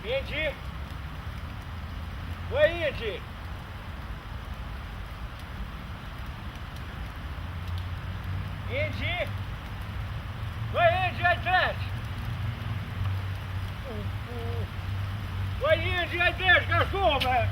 Inci? Oi, Inci? Inci? Oi, Inci, aí atrás! Oi, Inci, aí atrás, cachorro!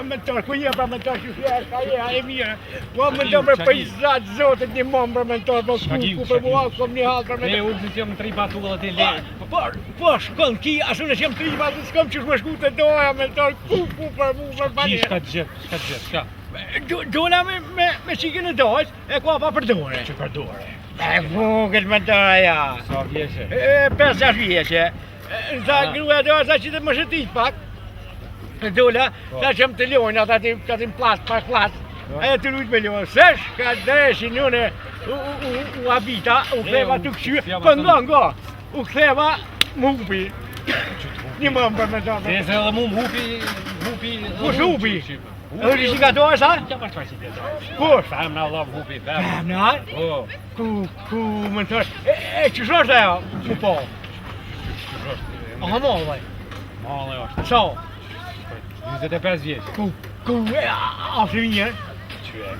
Mentor, ku je pra mentor që fjerë, ka e mirë. Ua mentor për pejzat zotit një mom për mentor, për ku për mua, kom një halë për mentor. Ne unë që jam 3 batullat e le. Po, shkon ki, ashtu në që jam 3 batullat, s'kom që shme shku të doja mentor, ku për mu, për bane. Shka gjep. Dola me qikën e dojt, e ku pa për dore. Që për dore? E vogët mentor aja. Sa vjeqe? 5-6 vjeqe. Sa grua e doja, sa që të më shëtit pak. Dola, sa që më të lojnë, ata ka të më plas, e të lujt me lojnë, sesh, ka dreshin njone, u habita, u ktheva të këshyë, për nga, u ktheva më hupi, një më më përmendonë. E se edhe mu më hupi... Kush hupi? E rishë nga dojë, sa? Qa pa shfaqit e dojë? Kush? Femna Allah më hupi, femna. Femna? Ku më të thërë, e që shështë ajo, mu po? Aha, mollë, Male është. Sa? 25 vjeqë. Ku, a fri mirë? Qe.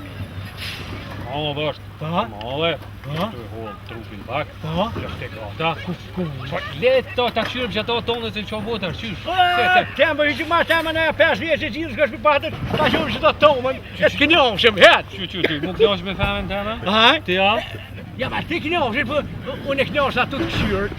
Male dhe është. Pa? Male. Pa? Të hollë trupin pak. Pa? Lëfte krata. Ku? Letë ta këshyrëm që ato tonë se në qonë votër, qysh? Temë, që ma temë në 5 vjeqë gjithë s'ka shpipatët, ta shumë që të tomën, e të kënjohëshëm, hetë. Qy, mu kënjohësh me femën të në? Aha? Ti ja? Ja, ma ti kënjohëshëm, unë e kënjohës atë të këshyrë.